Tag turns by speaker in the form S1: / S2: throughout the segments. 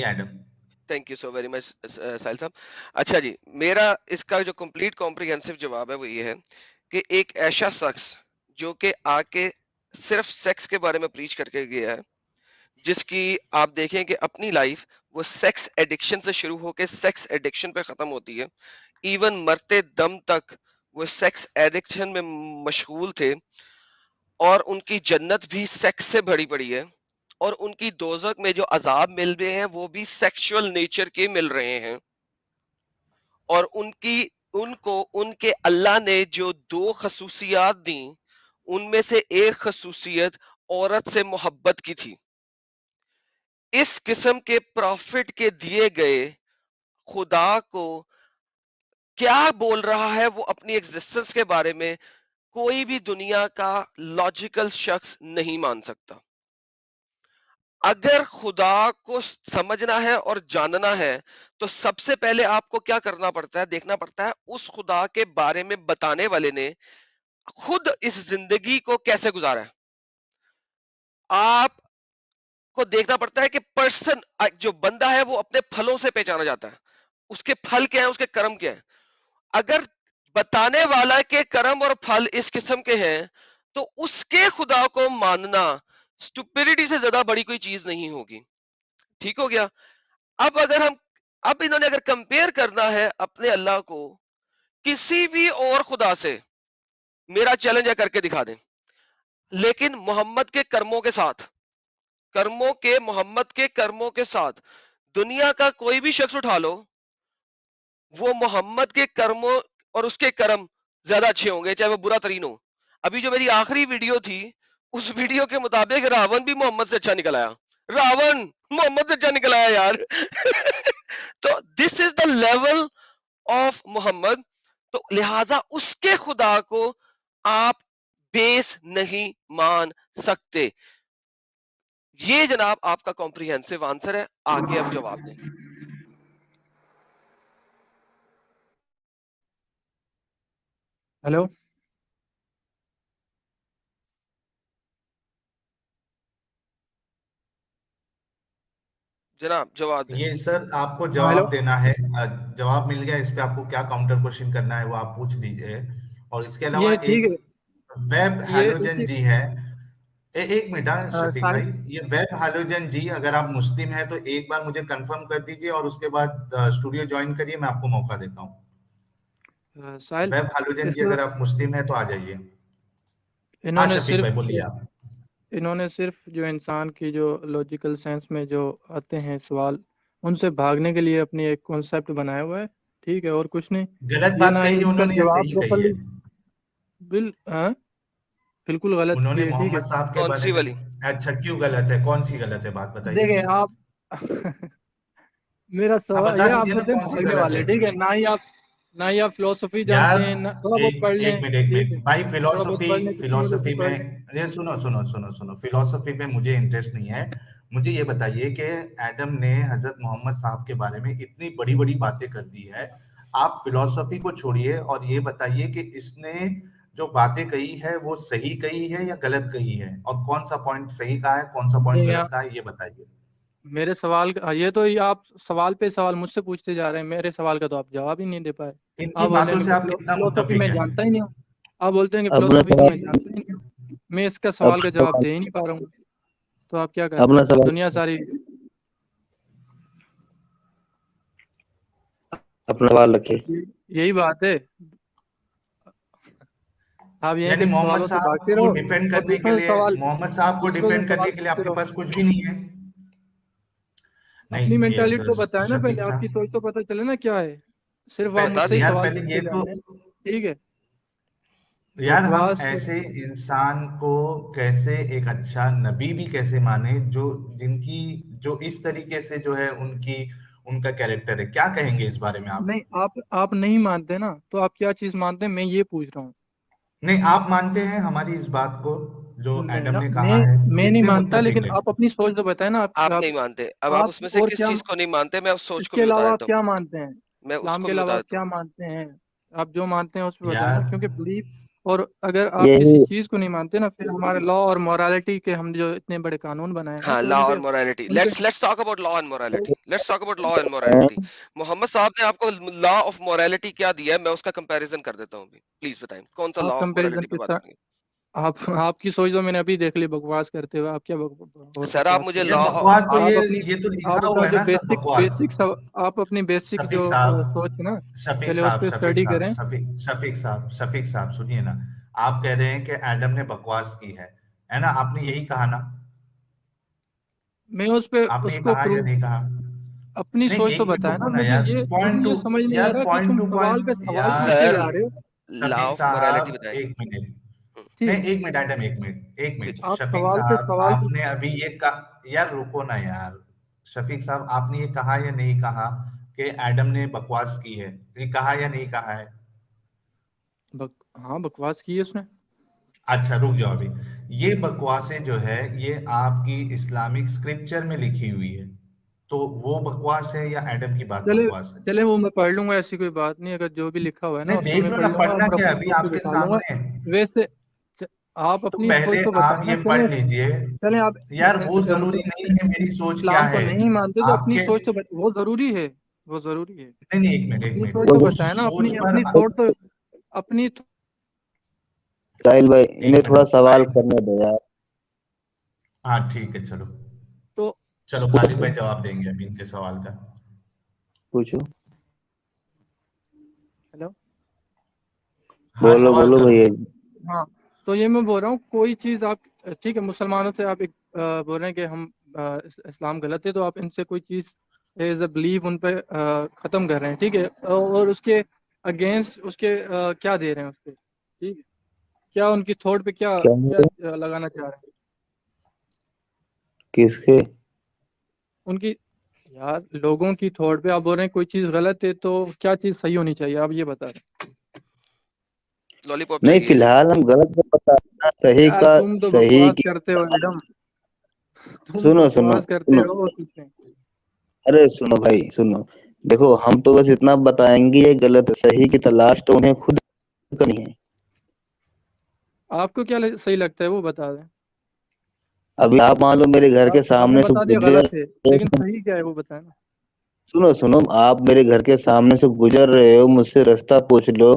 S1: Adam.
S2: Thank you so very much Sahil صاحب. اچھا جی، میرا اس کا جو کمپلیٹ کمپریہنسو جواب ہے وہ یہ ہے کہ ایک ایسا شخص جو کہ آ کے صرف سیکس کے بارے میں پریچ کر کے گیا ہے، جس کی آپ دیکھیں کہ اپنی لائف وہ سیکس ایڈکشن سے شروع ہو کے سیکس ایڈکشن پہ ختم ہوتی ہے، ایون مرتے دم تک وہ سیکس ایڈکشن میں مشغول تھے، اور ان کی جنت بھی سیکس سے بھری پڑی ہے، اور ان کی دوزخ میں جو عذاب مل رہے ہیں وہ بھی سیکشول نیچر کے مل رہے ہیں، اور ان کو ان کے اللہ نے جو دو خصوصیات دیں ان میں سے ایک خصوصیت عورت سے محبت کی تھی. اس قسم کے پروفٹ کے دیے گئے خدا کو کیا بول رہا ہے وہ اپنی ایگزسٹنس کے بارے میں کوئی بھی دنیا کا لاجیکل شخص نہیں مان سکتا. اگر خدا کو سمجھنا ہے اور جاننا ہے تو سب سے پہلے آپ کو کیا کرنا پڑتا ہے، دیکھنا پڑتا ہے اس خدا کے بارے میں بتانے والے نے خود اس زندگی کو کیسے گزارا ہے. آپ کو دیکھنا پڑتا ہے کہ پرسن جو بندہ ہے وہ اپنے پھلوں سے پہچانا جاتا ہے، اس کے پھل کیا ہیں، اس کے کرم کیا ہیں. اگر بتانے والا کے کرم اور پھل اس قسم کے ہیں تو اس کے خدا کو ماننا اسٹوپیڈیٹی سے زیادہ بڑی کوئی چیز نہیں ہوگی. ٹھیک ہو گیا. اب انہوں نے اگر کمپیئر کرنا ہے اپنے اللہ کو کسی بھی اور خدا سے، میرا چیلنج ہے کر کے دکھا دیں، لیکن محمد کے کرموں کے ساتھ، محمد کے کرموں کے ساتھ دنیا کا کوئی بھی شخص اٹھا لو، وہ محمد کے کرموں اور اس کے کرم زیادہ اچھے ہوں گے چاہے وہ برا ترین ہو. ابھی جو میری آخری ویڈیو تھی اس ویڈیو کے مطابق راون بھی محمد سے اچھا نکل آیا، راون محمد سے اچھا نکل آیا یار. تو دس از دا لیول آف محمد. تو لہذا اس کے خدا کو آپ بیس نہیں مان سکتے. یہ جناب آپ کا کمپریہنسو آنسر ہے. آگے اب جواب دیں.
S3: ہیلو
S2: جناب جواب دیں.
S1: یہ سر آپ کو
S3: ہیلو
S1: جواب دینا ہے، جواب مل گیا، اس پہ آپ کو کیا کاؤنٹر کوشچن کرنا ہے وہ آپ پوچھ لیجئے. اور اس کے علاوہ
S3: یہ ٹھیک
S1: ایک
S3: ہے.
S1: ویب
S3: یہ
S1: ہیلوجن جی ہے. ایک منٹ شفیق
S3: ساحل
S1: بھائی، یہ ویب ہیلوجن جی اگر آپ مسلم ہیں تو ایک بار مجھے کنفرم کر دیجئے اور اس کے بعد اسٹوڈیو جوائن کریے، میں آپ کو موقع دیتا ہوں.
S3: ساحل
S1: ویب ہیلوجن
S3: اس
S1: جی اگر آپ مسلم ہیں تو آ جائیے.
S3: انہوں
S1: ہاں
S3: نے
S1: شفیق بھائی
S3: صرف
S1: بولیے آپ.
S3: انہوں نے صرف جو انسان کی جو لاجیکل سینس میں جو آتے ہیں سوال ان سے بھاگنے کے لیے اپنی ایک کانسیپٹ بنایا ہوا ہے. ٹھیک ہے، اور کچھ نہیں.
S1: غلط
S3: یہ
S1: بات
S3: نہ ہی
S1: کہی ہے
S3: اس کا
S1: انہوں نے یا
S3: جواب
S1: صحیح کہی ہے؟
S3: پراپرلی بالکل غلط
S1: انہوں نے
S3: کی ہے. ٹھیک ہے،
S1: محمد صاحب کے
S2: کون
S1: بارے
S2: سی
S1: میں.
S2: والی؟
S1: اچھا کیوں غلط ہے؟ کون سی غلط ہے؟ بات بتائیے.
S3: دیکھیں آپ میرا
S1: آپ
S3: سوال
S1: بتا
S3: یہ آپ
S1: دیجیے نا
S3: سوچتے ہیں
S1: کون سی
S3: بھاگنے
S1: غلط
S3: والے.
S1: ہے.
S3: ٹھیک ہے، نہ ہی آپ فلسفی
S1: یار
S3: جانتے ہیں، نہ تھوڑا بہت پڑھ لیں.
S1: ایک
S3: ٹھیک ہے،
S1: منٹ بھائی،
S3: تھوڑا بہت پڑھ لیں، کسی یونیورسٹی
S1: فلسفی
S3: پڑھ
S1: میں
S3: لیں.
S1: سنو فلسفی میں مجھے انٹرسٹ نہیں ہے. مجھے یہ بتائیے کہ ایڈم نے حضرت محمد صاحب کے بارے میں اتنی بڑی بڑی باتیں کر دی ہے، آپ فلسفی کو چھوڑیے اور یہ بتائیے کہ اس نے جو باتیں کہی ہے وہ صحیح کہی ہے یا غلط کہی ہے، اور کون سا پوائنٹ صحیح کہا ہے کون سا پوائنٹ
S3: نہیں،
S1: غلط کہا ہے یہ بتائیے.
S3: میرے سوال کا یہ تو آپ سوال پہ سوال مجھ سے پوچھتے جا رہے ہیں، میرے سوال کا تو آپ جواب ہی نہیں دے پائے.
S1: ان کی
S3: آپ بول رہے
S1: باتوں
S3: ہیں
S1: سے
S3: کہ
S1: آپ کتنا
S3: فلسفی میں
S1: متفق ہیں؟
S3: جانتا ہی نہیں ہوں. آپ بولتے ہیں کہ
S4: اپنا
S3: فلسفی تو میں
S4: سوال
S3: جانتا ہی نہیں ہوں. میں اس کا سوال کا جواب دے ہی نہیں پا رہا ہوں. تو آپ کیا کر رہے
S4: اپنا
S3: ہیں؟
S4: سوال
S3: دنیا ساری
S4: اپنا سوال رکھے.
S3: یہی بات ہے. آپ یہیں
S1: یعنی
S3: کے
S1: محمد
S3: سوالوں سے
S1: صاحب
S3: بھاگتے
S1: کو
S3: رہو
S1: ڈیفینڈ
S3: اور
S1: کرنے کے لیے
S3: دوسروں سے سوال
S1: آپ
S3: پوچھتے
S1: کے
S3: رہو.
S1: پاس کچھ بھی نہیں ہے.
S3: اپنی
S1: نہیں
S3: مینٹالٹی تو
S1: یہ
S3: بتائے نا پہلے،
S1: شفیق
S3: آپ کی
S1: صاحب
S3: سوچ تو پتہ چلے نا کیا ہے. صرف آپ مجھ
S2: بتا
S3: سے
S2: دیں
S3: ہی
S1: یار
S3: سوال
S1: پہلے
S3: پوچھتے
S1: یہ
S3: جا
S1: تو
S3: رہے ہیں. ٹھیک ہے،
S1: یار ہم
S3: بکواس.
S1: ایسے انسان کو کیسے ایک اچھا نبی بھی کیسے مانے جن کی جو اس طریقے سے جو ہے ان کا کیریکٹر ہے. کیا کہیں گے اس بارے میں آپ؟
S3: نہیں، آپ نہیں مانتے نا، تو آپ کیا چیز مانتے ہیں میں یہ پوچھ رہا ہوں.
S1: نہیں آپ مانتے ہیں ہماری اس بات کو جو ایڈم نے
S3: میں
S1: کہا ہے؟
S3: میں نہیں
S1: کتنے
S3: مانتا،
S1: متفق
S3: لیکن
S1: ہیں؟
S3: آپ اپنی سوچ تو بتائیں نا.
S2: آپ نہیں مانتے. اب آپ
S3: آپ
S2: اس میں سے
S3: اور
S2: کس
S3: کیا،
S2: چیز کو نہیں مانتے میں اس سوچ
S3: اس
S2: کو
S3: کے
S2: بھی بتا
S3: علاوہ آپ
S2: دیتا ہوں.
S3: کیا مانتے ہیں؟
S2: میں اس
S3: اسلام
S2: کو
S3: کے
S2: بھی
S3: علاوہ
S2: بتا
S3: آپ
S2: دیتا
S3: کیا
S2: ہوں.
S3: مانتے ہیں؟ آپ جو مانتے ہیں اس پہ بتائیں نا،
S1: یار
S3: کیونکہ بلیف اور اگر آپ
S4: یہی
S3: کسی چیز کو نہیں مانتے نا، پھر ہمارے لا اور مورالٹی کے ہم جو اتنے بڑے قانون بنائے ہیں نا،
S2: ہاں
S3: پھر
S2: لا
S3: ان
S2: اور
S3: پہ
S2: morality.
S3: ان پہ
S2: Let's talk about law and morality. Let's talk about law and morality. محمد صاحب نے آپ کو لا آف morality کیا دیا ہے، میں اس کا کمپیریزن کر دیتا ہوں ابھی. پلیز بتائیں کون سا لا
S3: آپ
S2: آف
S3: کمپیریزن
S2: morality پہ بات کریں گے.
S3: آپ کی سوچ تو میں نے ابھی دیکھ لی بکواس کرتے ہوئے. آپ کیا اور
S2: سر آپ
S3: بکواس
S2: مجھے
S3: کر
S1: یہ
S3: رہے
S2: لا
S3: ہیں؟
S1: بکواس تو
S3: آپ اپنی
S1: یہ تو
S3: آپ
S1: لکھا
S3: اپنا
S1: ہوا ہے
S3: جو
S1: نا سب بکواس.
S3: آپ اپنی بیسک
S1: شفیق
S3: جو
S1: صاحب
S3: سوچ ہے نا،
S1: شفیق
S3: پہلے اس
S1: صاحب
S3: پہ
S1: شفیق
S3: اسٹڈی
S1: صاحب
S3: کریں.
S1: شفیق صاحب سنیے نا. آپ کہہ رہے ہیں کہ ایڈم نے بکواس کی ہے نا؟ آپ نے یہی کہا نا؟
S3: میں اس پہ
S1: آپ نے
S3: اس
S1: یہ
S3: کو
S1: کہا یا
S3: پروف
S1: نہیں کہا؟
S3: اپنی
S1: نہیں
S3: سوچ تو
S1: ایک منٹ
S3: بتایا نا.
S1: رکو نا یار.
S3: مجھے
S1: پوائنٹ ٹو
S3: یہ سمجھ نہیں آ
S1: یار
S3: رہا کہ
S1: پوائنٹ
S3: تم
S1: ٹو
S3: سوال پہ
S1: پوائنٹ
S3: سوال
S1: یار.
S3: پوچھتے
S2: سر
S3: جا رہے ہو.
S2: لا
S1: شفیق
S2: آف
S1: صاحب
S2: morality بتائیں.
S1: ایک منٹ.
S3: ٹھیک،
S1: نہیں ایک منٹ
S3: آپ
S1: شفیق
S3: سوال پہ
S1: صاحب
S3: سوال
S1: آپ نے ابھی یہ کہا. یار رکو نا یار. شفیق صاحب آپ نے یہ کہا یا نہیں کہا کہ ایڈم نے بکواس کی ہے؟ یہ کہا یا نہیں کہا ہے؟
S3: ہاں بکواس کی ہے اس نے.
S1: اچھا رک جاؤ ابھی. یہ بکواسیں جو ہے یہ آپ کی اسلامک اسکرپچر میں لکھی ہوئی ہے، تو وہ بکواس ہے یا ایڈم کی بات بکواس ہے؟
S3: چلے وہ میں پڑھ لوں گا، ایسی کوئی بات نہیں. اگر جو بھی لکھا ہوا ہے نا
S1: نہیں
S3: اس کو
S1: دیکھ
S3: میں
S1: لو
S3: پڑھ
S1: نا.
S3: لوں گا
S1: پڑھنا
S3: اور
S1: کیا
S3: اپنی
S1: ابھی
S3: سوچ
S1: آپ
S3: بھی
S1: کے
S3: بتا لوں گا.
S1: سامنے.
S3: ویسے آپ
S1: تو
S3: اپنی سوچ
S1: پہلے
S3: تو
S1: آپ
S3: بتائیں نا.
S1: یہ پڑھ لیجئے.
S3: چلیں آپ
S1: یار وہ ضروری نہیں ہے میری سوچ
S3: اسلام
S1: کیا
S3: کو
S1: ہے.
S3: نہیں مانتے تو
S1: آپ
S3: اپنی
S1: کے
S3: سوچ تو وہ ضروری ہے.
S1: نہیں ایک
S3: اپنی
S1: منٹ
S3: سوچ تو
S1: اس
S3: بتائیں نا.
S1: سوچ پر
S3: اپنی تھوڑ تو اپنی
S4: ساحل بھائی انہیں تھوڑا سوال
S1: بھائی.
S4: کرنے دو یار.
S1: ہاں ٹھیک ہے چلو.
S3: تو
S1: چلو غالب بھائی جواب دیں گے ابھی ان کے سوال کا.
S4: پوچھو.
S3: ہیلو.
S1: ہاں
S4: بولو
S1: سوال
S4: بولو
S1: کرو.
S4: بھائی.
S3: ہاں تو یہ میں بول رہا ہوں کوئی چیز آپ ٹھیک ہے مسلمانوں سے آپ بول رہے ہیں کہ ہم اسلام غلط ہے، تو آپ ان سے کوئی چیز ایز اے بلیو ان پہ ختم کر رہے ہیں. ٹھیک ہے، اور اس کے اگینسٹ اس کے کیا دے رہے ہیں اس پہ. ٹھیک ہے، کیا ان کی تھوٹ پہ کیا کیا لگانا چاہ رہے ہیں
S4: کس کے؟
S3: ان کی یار لوگوں کی تھوٹ پہ آپ بول رہے ہیں کوئی چیز غلط ہے، تو کیا چیز صحیح ہونی چاہیے آپ یہ بتا رہے ہیں.
S2: لالی پاپ
S4: نہیں
S2: چاہیے.
S4: فی الحال ہم غلط کا بتانا صحیح
S3: یار
S4: کا
S3: تم تو
S4: صحیح
S3: بکواس
S4: کی.
S3: کرتے ہو ایڈم. تم
S4: سنو سنو
S3: بکواس کرتے
S4: سنو.
S3: ہو اور کچھ نہیں.
S4: ارے سنو بھائی سنو. دیکھو ہم تو بس اتنا بتائیں گے یہ غلط صحیح کی تلاش تو انہیں خود کرنی ہے.
S3: آپ کو کیا صحیح لگتا ہے وہ بتا دیں.
S4: ابھی آپ مان لو میرے گھر کے
S3: آپ نے
S4: سامنے سے
S3: بتا دیا
S4: گزر.
S3: غلط ہے، لیکن صحیح کیا ہے وہ بتائیں نا.
S4: سنو سنو آپ میرے گھر کے سامنے سے گزر رہے ہو، مجھ سے راستہ پوچھ لو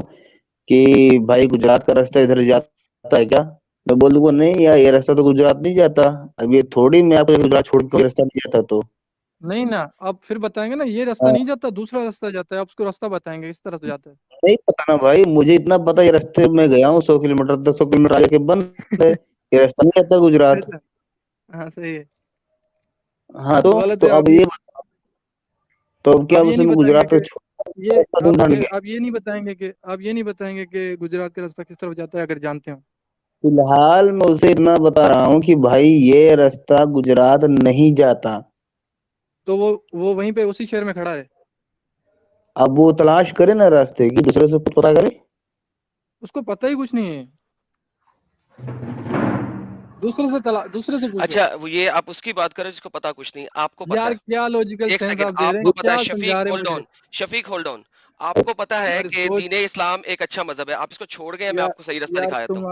S4: کہ بھائی گجرات کا راستہ ادھر جاتا ہے کیا؟ میں بول دوں گا نہیں یار یہ راستہ تو گجرات نہیں جاتا. اب یہ تھوڑی میں آپ کو گجرات چھوڑ کے راستہ نہیں جاتا. تو
S3: نہیں نا آپ پھر بتائیں گے نا یہ راستہ نہیں جاتا، دوسرا راستہ جاتا ہے. آپ اس کو راستہ بتائیں گے اس طرح سے جاتا ہے.
S4: نہیں پتا نا بھائی، مجھے اتنا پتا یہ راستے میں گیا ہوں 100 کلومیٹر 200 کلومیٹر آگے کے بند ہے. یہ راستہ نہیں جاتا گجرات.
S3: ہاں صحیح ہے.
S4: ہاں
S3: غلط
S4: تو
S3: ہے.
S4: اب یہ تو اب کیا
S3: آپ یہ
S4: اس
S3: نہیں
S4: میں
S3: بتائیں گے
S4: گجرات
S3: کہ یہ
S4: کو
S3: آپ یہ نہیں بتائیں گے کہ آپ یہ نہیں بتائیں گے کہ گجرات کا راستہ کس طرف جاتا ہے اگر جانتے ہو.
S4: فی الحال میں اسے اتنا بتا رہا ہوں کہ بھائی یہ راستہ گجرات نہیں جاتا.
S3: تو وہ وہیں پہ اسی شہر میں کھڑا ہے.
S4: اب وہ تلاش کرے نا راستے کی، دوسرے سے پتا کرے.
S3: اس کو پتہ ہی کچھ نہیں ہے. دوسرے سے پوچھو.
S2: اچھا وہ یہ آپ اس کی بات کریں جس کو پتا کچھ نہیں. آپ کو پتا
S3: یار
S2: ہے
S3: کیا لاجیکل
S2: ایک
S3: سینس
S2: سیکنڈ
S3: آپ دے
S2: آپ
S3: رہے
S2: کو
S3: ہیں،
S2: پتا
S3: کیا
S2: ہے
S3: سمجھا
S2: شفیق
S3: رہے ہیں
S2: ہولڈ
S3: مجھے.
S2: آن. شفیق ہولڈ آن. آپ کو پتا ہے
S3: تمہاری
S2: کہ
S3: سوچ
S2: دین اسلام ایک اچھا مذہب ہے. آپ اس کو چھوڑ گئے میں آپ کو صحیح رستہ
S3: یار
S2: دکھا دیتا ہوں.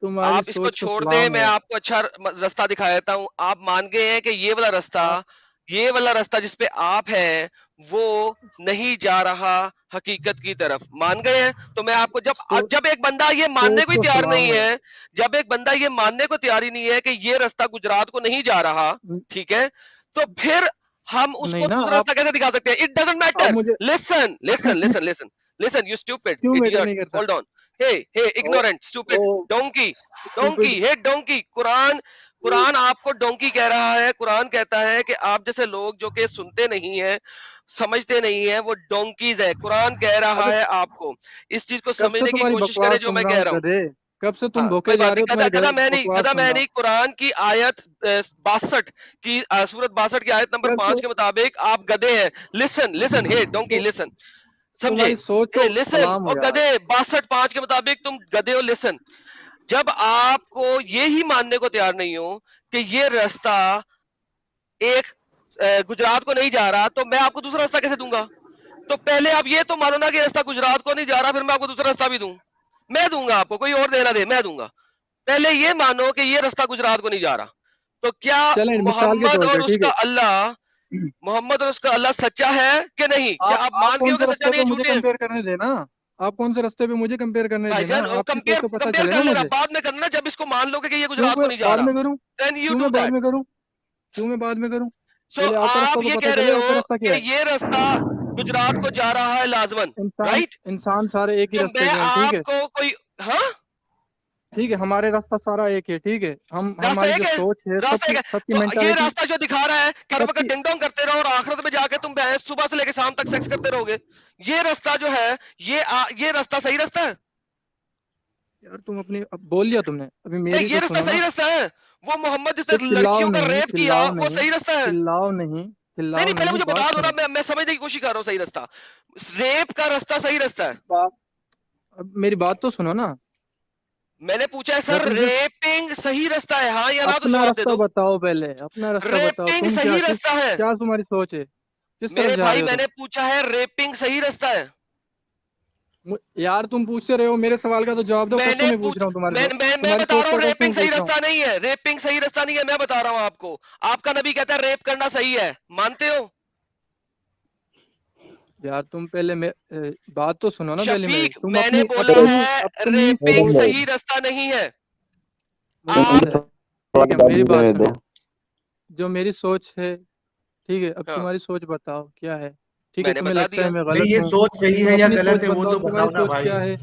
S3: تمہاری
S2: آپ اس کو
S3: سوچ تو
S2: چھوڑ دیں
S3: کلام
S2: میں
S3: ہے.
S2: آپ کو اچھا رستہ دکھا دیتا ہوں. آپ مان گئے ہیں کہ یہ والا رستہ جس پہ آپ ہیں وہ نہیں جا رہا حقیقت کی طرف. مان گئے ہیں. تو میں آپ کو جب ایک بندہ یہ ماننے
S3: سوچ
S2: کو ہی
S3: تو
S2: تیار
S3: سلام
S2: نہیں ہے، جب ایک بندہ یہ ماننے کو تیار ہی نہیں ہے کہ یہ رستہ گجرات کو نہیں جا رہا، ٹھیک ہے، تو پھر ہم اس کو
S3: نہیں نا.
S2: دوسرا رستہ کیسے دکھا سکتے ہیں؟ اٹ ڈزنٹ
S3: آپ
S2: میٹر.
S3: مجھے
S2: listen you stupid
S3: کیوں میٹر
S2: idiot.
S3: نہیں کرتا.
S2: hold on. hey ignorant stupid donkey. hey donkey. قرآن آپ کو ڈونکی کہہ رہا ہے. قرآن کہتا ہے کہ آپ جیسے لوگ جو کہ سنتے نہیں ہیں، سمجھتے نہیں ہیں، وہ ڈونکیز ہے. قرآن کہہ رہا ہے آپ کو اس چیز کو
S3: کب سے
S2: سمجھنے کی
S3: تمہاری
S2: کوشش کریں
S3: بکواس
S2: جو
S3: سن
S2: میں
S3: رہا
S2: کہہ
S3: ہوں
S2: رہا ہوں.
S3: گدھے. کب سے تم
S2: ہاں
S3: دھوکے
S2: کوئی
S3: جا
S2: بات
S3: رہے ہو.
S2: نہیں.
S3: تمہارے
S2: گدھا
S3: بکواس
S2: میں
S3: سن رہا
S2: نہیں.
S3: ہوں.
S2: قرآن کی آیت 62 کی سورت 62 کی آیت نمبر
S3: کب
S2: 5
S3: سے
S2: کے مطابق آپ گدھے ہیں. listen hey donkey listen. سمجھے؟
S3: تمہاری سوچ تو
S2: listen
S3: کلام ہو
S2: اور
S3: یار.
S2: گدھے 62:5 کے مطابق تم گدھے ہو. listen جب آپ کو یہی ماننے کو تیار نہیں ہو کہ یہ راستہ ایک گجرات کو نہیں جا رہا، تو میں آپ کو دوسرا راستہ کیسے دوں گا؟ تو پہلے آپ یہ تو مانو نا کہ راستہ گجرات کو نہیں جا رہا، پھر میں آپ کو دوسرا راستہ بھی دوں. میں دوں گا آپ کو, کوئی اور دینا دے, میں دوں گا. پہلے یہ مانو کہ یہ رستہ گجرات کو نہیں جا رہا, تو کیا
S3: چلیں مثال کے
S2: محمد
S3: طور
S2: اور
S3: پہ
S2: اس
S3: ٹھیک
S2: کا
S3: ہے,
S2: اللہ, محمد اور اس کا اللہ سچا ہے کہ نہیں؟ کیا آپ
S3: آپ
S2: مانتے
S3: کون
S2: ہو
S3: سے
S2: کہ سچا
S3: رستے
S2: نہیں
S3: پہ
S2: ہے,
S3: مجھے
S2: جھوٹے ہیں؟
S3: کمپیئر کرنے دینا, آپ کون سے رستے پہ مجھے کمپیئر کرنے
S2: بھائی
S3: دینا,
S2: جان
S3: آپ کی
S2: کمپیئر
S3: سوچ تو پتہ
S2: کمپیئر
S3: چلے
S2: کر
S3: نا
S2: لینا,
S3: مجھے.
S2: بعد میں کرنا جب اس کو مان لو کہ یہ
S3: کیوں
S2: گجرات
S3: میں
S2: کو نہیں جا
S3: بعد
S2: رہا,
S3: میں کروں,
S2: then you
S3: کیوں میں
S2: do
S3: بعد
S2: that.
S3: میں کروں, کیوں میں بعد میں کروں,
S2: سو
S3: پہلے آپ کا راستہ
S2: آپ
S3: تو
S2: یہ
S3: پتہ
S2: کہہ رہے
S3: چلے آپ کا
S2: ہو
S3: راستہ
S2: کہ
S3: کیا ہے.
S2: یہ رستہ گجرات کو جا رہا ہے لازمن, رائٹ؟
S3: انسان سارے ایک ہی
S2: تو
S3: راستے
S2: میں
S3: پہ ہیں, ٹھیک ہے,
S2: آپ کو کوئی, ہاں
S3: ٹھیک ہے, ہمارے راستہ سارا ایک ہے, ٹھیک ہے,
S2: راستہ
S3: ہماری جو
S2: ایک ہے,
S3: سوچ ہے
S2: راستہ ایک ہے.
S3: سب کی
S2: تو یہ
S3: مینٹالٹی
S2: راستہ جو دکھا رہا ہے کہ ہر
S3: سب
S2: وقت
S3: کی.
S2: ڈنگ ڈونگ کرتے رہو اور آخرت میں جا کے تم بھینس صبح سے لے کے شام تک سیکس کرتے رہو گے, یہ راستہ جو ہے یہ راستہ صحیح راستہ ہے
S3: یار تم اپنی اب بول لیا تم نے, ابھی
S2: نہیں؟
S3: میری
S2: یہ
S3: تو
S2: راستہ
S3: سنو نا,
S2: صحیح راستہ ہے. وہ محمد جس
S3: صرف
S2: نے
S3: چلاؤ
S2: لڑکیوں کا
S3: نہیں,
S2: ریپ کیا
S3: چلاؤ
S2: وہ
S3: نہیں,
S2: صحیح راستہ ہے.
S3: چلاؤ نہیں,
S2: نہیں
S3: چلاؤ
S2: نہیں, پہلے
S3: نہیں,
S2: مجھے بتا
S3: بات
S2: دو نا,
S3: سنو.
S2: میں سمجھنے کی کوشش کر رہا ہوں. صحیح راستہ, ریپ کا راستہ صحیح راستہ ہے.
S3: اب میری بات تو سنو نا,
S2: میں نے پوچھا ہے
S3: میں
S2: سر
S3: تم سے
S2: ریپنگ صحیح راستہ ہے ہاں یا نہ, تو
S3: اپنا
S2: جواب دے
S3: راستہ
S2: دو.
S3: بتاؤ, پہلے اپنا راستہ بتاؤ,
S2: ریپنگ
S3: تم
S2: صحیح راستہ ہے
S3: کیا تمہاری سوچ ہے, کس طرف
S2: میرے
S3: جا رہے
S2: بھائی,
S3: ہو
S2: میں
S3: تم.
S2: نے پوچھا ہے ریپنگ صحیح راستہ ہے.
S3: یار تم پوچھتے رہے ہو, میرے سوال کا تو جواب دو, کب سے میں پوچھ رہا ہوں تمہارے سے,
S2: میں
S3: تمہاری
S2: بتا
S3: سوچ
S2: رہا ہوں
S3: کا کب سے
S2: ریپنگ
S3: میں
S2: صحیح
S3: پوچھ رہا ہوں.
S2: راستہ نہیں ہے, ریپنگ صحیح راستہ نہیں ہے, میں بتا رہا ہوں آپ کو. آپ کا نبی کہتا ہے ریپ کرنا صحیح ہے, مانتے ہو؟
S3: یار تم پہلے بات تو سنو نا پہلے میری,
S2: شفیق
S3: تم
S2: میں نے
S3: اپنی
S2: بولا
S3: اپنی
S2: ہے
S3: اپنی
S2: ریپنگ
S3: سوچ,
S2: صحیح راستہ نہیں ہے.
S3: مجھے
S2: آپ
S3: پتہ ہے, ٹھیک ہے, میری بات سنو, جو میری سوچ ہے, ٹھیک ہے, اب
S2: ہاں
S3: تمہاری سوچ بتاؤ کیا ہے, ٹھیک
S2: میں
S3: ہے,
S2: نے
S3: تمہیں
S2: بتا
S3: لگتا
S2: دیا.
S3: ہے میں
S1: نہیں
S3: غلط
S1: یہ
S3: ہوں,
S1: سوچ صحیح
S3: تم
S1: ہے یا
S3: اپنی
S1: غلط
S3: سوچ
S1: ہے وہ
S3: بتاؤ,
S1: تو
S3: تمہاری
S1: بتاؤ نا
S3: سوچ
S1: بھائی.
S3: کیا ہے.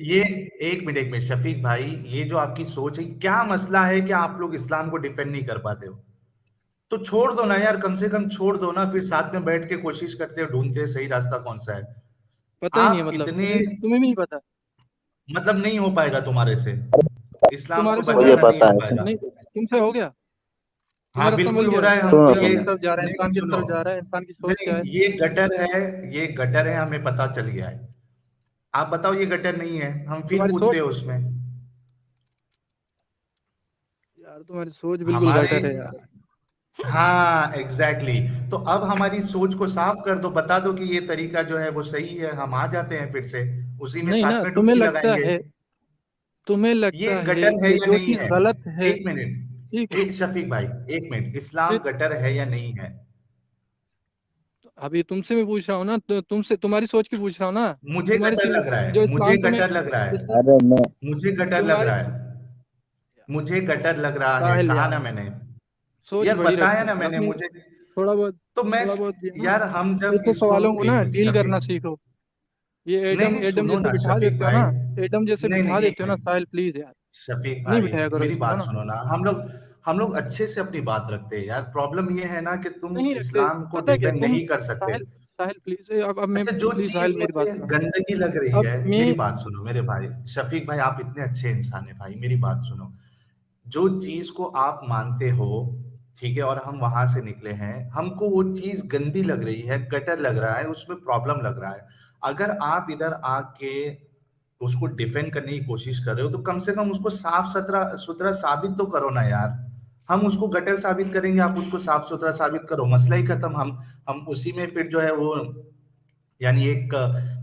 S1: یہ ایک منٹ شفیق بھائی, یہ جو آپ کی سوچ ہے, کیا مسئلہ ہے کہ آپ لوگ اسلام کو ڈیفینڈ نہیں کر پاتے ہو؟ تو چھوڑ دو نا یار, کم سے کم چھوڑ دو نا, پھر ساتھ میں بیٹھ کے کوشش کرتے ہو, ڈھونڈتے ہیں صحیح راستہ کون سا ہے.
S3: پتہ ہی نہیں ہے,
S1: آپ
S3: مطلب
S1: اتنے
S3: تمہیں بھی نہیں پتا,
S1: مطلب نہیں ہو پائے گا تمہارے سے, اسلام کو
S3: تمہارے سے ہو
S4: مجھے
S3: گیا,
S1: بچانا نہیں
S4: پتا
S1: ہو
S4: ہے.
S1: پائے گا.
S3: نہیں تم سے ہو گیا,
S1: ہاں
S3: تمہیں راستہ
S1: بالکل
S3: مل
S1: ہو
S3: گیا,
S1: رہا ہے. ہم
S4: سنو
S3: انسان
S1: یہ
S3: کس طرف جا رہا ہے,
S1: نہیں
S3: انسان کس
S1: سنو,
S3: طرف جا رہا ہے, انسان کی سوچ کیا ہے.
S1: نہیں یہ گٹر ہے, یہ گٹر ہے, ہمیں پتا چل گیا ہے. آپ بتاؤ یہ گٹر نہیں ہے, ہم پھر
S3: تمہاری
S1: کودتے
S3: سوچ,
S1: ہیں اس میں.
S3: یار تمہاری سوچ بالکل
S1: ہمارے,
S3: گٹر ہے یار.
S1: ہاں ایگزیکٹلی. تو اب ہماری سوچ کو صاف کر دو, بتا دو کہ یہ طریقہ جو ہے وہ صحیح ہے, ہم آ جاتے ہیں پھر سے اسی میں,
S3: نہیں نا,
S1: ساتھ میں ڈبکی لگائیں گے.
S3: تمہیں
S1: یہ
S3: لگتا ہے
S1: گٹر ہے
S3: کہ
S1: یا
S3: جو
S1: نہیں
S3: چیز
S1: ہے؟
S3: غلط ہے,
S1: ایک منٹ,
S3: ٹھیک ہے,
S1: شفیق بھائی ایک منٹ, اسلام
S3: پھر
S1: گٹر ہے یا نہیں ہے؟
S3: ابھی تم سے میں پوچھ رہا ہوں نا, تم سے تمہاری سوچ کی پوچھ رہا ہوں نا,
S1: مجھے گٹر لگ رہا
S3: جو
S1: ہے, مجھے
S3: اسلام تمہیں,
S1: گٹر لگ رہا ہے,
S4: ارے میں
S1: مجھے گٹر لگ
S3: تمہاری
S1: رہا ہے, مجھے گٹر لگ رہا ہے,
S3: ساحل
S1: کہا
S3: یار
S1: نا میں نے
S3: سوچ
S1: یار,
S3: بڑی
S1: بتایا
S3: رکھو
S1: نا
S3: یار
S1: میں نے,
S3: اپنی,
S1: مجھے
S3: تھوڑا بہت
S1: تو میں
S3: تھوڑا بہت بھی ہے نا,
S1: یار ہم جب
S3: ایسے
S1: اس کو,
S3: سوالوں کو نا
S1: ایک منٹ
S3: ڈیل کرنا
S1: شفیق,
S3: سیکھو. یہ
S1: نہیں
S3: ایڈم
S1: نہیں
S3: ایڈم
S1: سنو
S3: جیسے
S1: نا
S3: بٹھا
S1: شفیق
S3: دیتے ہو
S1: بھائی,
S3: نا, ایڈم جیسے
S1: نہیں
S3: بٹھا
S1: نہیں ایک
S3: دیتے ہو نا
S1: منٹ,
S3: ساحل, پلیز یار
S1: شفیق
S3: نہیں
S1: بھائی
S3: بٹھایا کرو
S1: میری
S3: ایسے,
S1: بات
S3: سنو نا,
S1: سنو نا, ہم لوگ اچھے سے اپنی بات رکھتے ہیں یار. پرابلم یہ ہے نا کہ تم
S3: نہیں رکھتے,
S1: اسلام کو
S3: پتہ کیا
S1: ڈیفینڈ
S3: تم,
S1: نہیں کر سکتے.
S3: ساحل ساحل پلیز, اب میں,
S1: اچھا جو
S3: پلیز
S1: چیز
S3: ساحل میری بات
S1: مجھے
S3: سنو.
S1: گندگی لگ رہی
S3: اب
S1: ہے,
S3: میں,
S1: میری بات سنو میرے بھائی شفیق بھائی, آپ اتنے اچھے انسان ہیں بھائی, میری بات سنو. جو چیز کو آپ مانتے ہو, ٹھیک ہے, اور ہم وہاں سے نکلے ہیں, ہم کو وہ چیز گندی لگ رہی ہے, گٹر لگ رہا ہے, اس میں پرابلم لگ رہا ہے. اگر آپ ادھر آ کے اس کو ڈیفینڈ کرنے کی کوشش کر رہے ہو, تو کم سے کم اس کو صاف ستھرا ثابت تو کرو نا یار. ہم اس کو گٹر ثابت کریں گے, آپ اس کو صاف ستھرا ثابت کرو, مسئلہ ہی ختم. ہم اسی میں پھر جو ہے وہ, یعنی ایک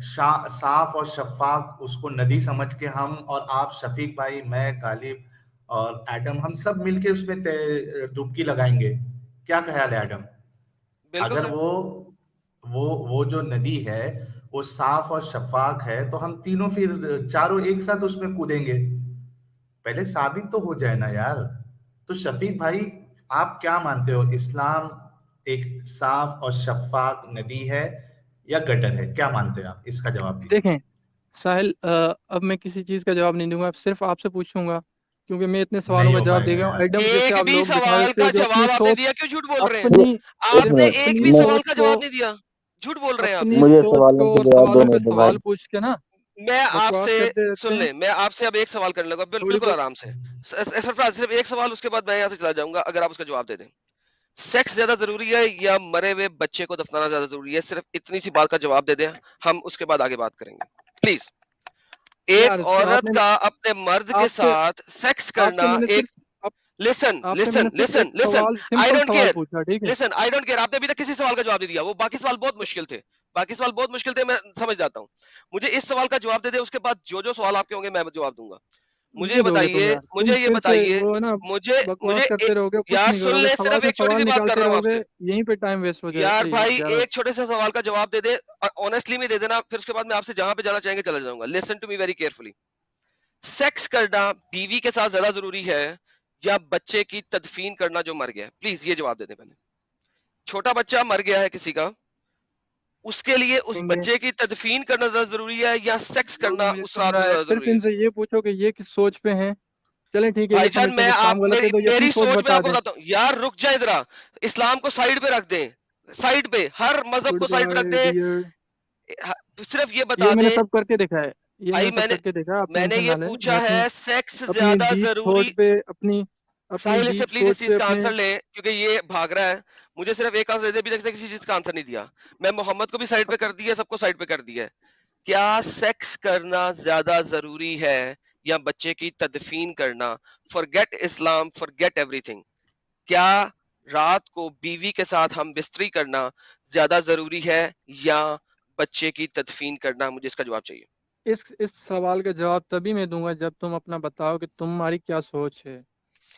S1: صاف اور شفاف اس کو ندی سمجھ کے ہم اور آپ, شفیق بھائی, میں, غالب اور ایڈم, ہم سب مل کے اس میں ڈبکی لگائیں گے. کیا خیال ہے ایڈم؟
S2: بالکل
S1: اگر
S2: سر.
S1: وہ جو ندی ہے وہ صاف اور شفاف ہے, تو ہم تینوں پھر چاروں ایک ساتھ اس میں کودیں گے. پہلے ثابت تو ہو جائے نا یار. تو شفیق بھائی آپ کیا مانتے ہو, اسلام ایک صاف اور شفاف ندی ہے یا گٹر ہے؟ کیا مانتے ہیں آپ؟ اس کا جواب دیجیے.
S3: دیکھیں ساحل, اب میں کسی چیز کا جواب نہیں دوں گا, صرف آپ سے پوچھوں گا, کیونکہ میں اتنے سوالوں
S1: نہیں
S3: کا
S1: ہو
S3: جواب
S1: پائے
S3: دے
S1: گا
S3: گا ہوں.
S1: یار.
S3: ایڈم جیسے
S2: ایک
S3: آپ
S2: بھی
S3: لوگ بٹھا
S2: سوال
S3: دیتے
S2: کا
S3: ہو جو اپنی
S2: جواب آپ نے
S3: سوچ,
S2: دیا, کیوں جھوٹ بول رہے ہیں؟
S3: اپنی
S4: ایک
S2: آپ نے
S4: منٹ,
S2: ایک
S3: اپنی
S2: بھی
S4: میں
S2: سوال کا
S3: سوچ کو,
S2: جواب نہیں دیا, جھوٹ بول رہے ہیں آپ.
S3: اپنی
S4: مجھے
S3: سوچ
S4: سوالوں
S3: کو
S4: کے
S3: اور
S4: جواب
S3: سوالوں
S4: دینے
S3: پہ
S4: دے بھائی.
S3: سوال پوچھ کے نا
S2: میں آپ
S3: بکواس
S2: سے,
S3: کرتے رہتے
S2: سن
S3: ہیں
S2: لیں, میں آپ سے اب ایک سوال کرنے لگا,
S3: تھوڑی
S2: بالکل
S3: بہت.
S2: آرام سے. سرفراز صرف ایک سوال, اس کے بعد میں یہاں سے چلا جاؤں گا, اگر آپ اس کا جواب دے دیں. سیکس زیادہ ضروری ہے یا مرے ہوئے بچے کو دفنانا زیادہ ضروری ہے؟ صرف اتنی سی بات کا جواب دے دیں, ہم اس کے بعد آگے بات کریں گے پلیز. ایک
S3: یار آپ
S2: عورت
S3: نے,
S2: کا اپنے مرد کے ساتھ سیکس
S3: آپ سے
S2: کرنا
S3: میں نے
S2: ایک,
S3: صرف
S2: لسن
S3: آپ سے میں
S2: لسن
S3: نے صرف
S2: لسن
S3: ایک
S2: لسن,
S3: سوال,
S2: آئی
S3: سمپل
S2: ڈونٹ
S3: سوال
S2: کیئر,
S3: پوچھا, ٹھیک ہے.
S2: لسن, آئی ڈونٹ کیئر. آپ نے ابھی تک کسی سوال کا جواب نہیں دیا, وہ باقی سوال بہت مشکل تھے. باقی سوال بہت مشکل تھے، میں سمجھ جاتا ہوں. مجھے اس سوال کا جواب دے دے، اس کے بعد جو جو سوال آپ کے ہوں گے میں جواب دوں گا. مجھے یہ
S3: نہیں دو گے تم
S2: بتائیے،
S3: یار، تم
S2: مجھے یہ
S3: پھر سے
S2: بتائیے،
S3: وہ نا
S2: مجھے
S3: بکواس کرتے رہو گے، کچھ
S2: یار
S3: نہیں
S2: سن
S3: کرو گے،
S2: لیں،
S3: سوال
S2: صرف
S3: پہ
S2: ایک چھوٹی
S3: سوال
S2: سی بات کر
S3: نکالتے
S2: رہا ہوں
S3: رہو
S2: آپ
S3: گے،
S2: سے.
S3: یہیں پہ ٹائم ویسٹ ہو جائے
S2: یار بھائی
S3: زیادہ.
S2: ایک چھوٹے سے سوال کا جواب دے دے، آنےسٹلی میں دے دینا، پھر اس کے بعد میں آپ سے جہاں پہ جانا چاہیں گے چلا جاؤں گا. Listen to me very carefully. Sex کرنا بیوی کے ساتھ زیادہ ضروری ہے یا بچے کی تدفین کرنا جو مر گیا ہے؟ پلیز یہ جواب دے دیں. پہلے چھوٹا بچہ مر گیا ہے کسی کا، اس کے لیے اس
S3: تم
S2: بچے کی تدفین کرنا زیادہ ضروری ہے یا سیکس
S3: جو بھی
S2: کرنا
S3: مجھے
S2: اس
S3: سن
S2: رات کو
S3: رہا ہے
S2: زیادہ
S3: صرف
S2: ضروری ہے؟
S3: ان سے یہ پوچھو کہ یہ کس سوچ پہ ہیں. چلیں ٹھیک ہے،
S2: بھائی
S3: یہ
S2: جان
S3: سمجھتے ہیں کہ اسلام غلط ہے تو یہ اپنی
S2: میری
S3: سوچ
S2: سوچ میں
S3: بتا
S2: آپ کو
S3: دیں.
S2: بتاتا ہوں. یار رک جائے ذرا، اسلام کو سائیڈ پہ رکھ دیں، سائیڈ پہ، ہر مذہب
S3: گڈ
S2: کو سائیڈ پہ رکھ
S3: بائے
S2: دیں.
S3: ڈیئر.
S2: صرف یہ بتا
S3: یہ میں نے
S2: دیں
S3: سب کر کے دیکھا ہے، یہ میں
S2: بھائی،
S3: نے سب کر کے دیکھا ہے، آپ
S2: میں نے
S3: ٹینشن
S2: یہ
S3: نہ لیں. میں
S2: پوچھا
S3: اپنی
S2: ہے سیکس
S3: اپنی
S2: زیادہ
S3: ڈیپ
S2: ضروری.
S3: تھاٹ پہ اپنی
S2: ساحل اس سے
S3: ڈیپ
S2: پلیز اس
S3: سوچ
S2: چیز
S3: پہ
S2: کا
S3: اپنے
S2: آنسر لے، کیونکہ یہ بھاگ رہا ہے. مجھے صرف ایک آنسر دے دے، ابھی تک کسی چیز کا آنسر نہیں دیا. میں محمد کو بھی سائڈ پہ کر دیا، سب کو سائڈ پہ کر دیا ہے. کیا سیکس کرنا زیادہ ضروری ہے یا بچے کی تدفین کرنا؟ forget اسلام، forget ایوری تھنگ. کیا رات کو بیوی کے ساتھ ہم بستری کرنا زیادہ ضروری ہے یا بچے کی تدفین کرنا؟ مجھے اس کا جواب چاہیے.
S3: اس سوال کا جواب تبھی میں دوں گا جب تم اپنا بتاؤ کہ تمہاری کیا سوچ ہے،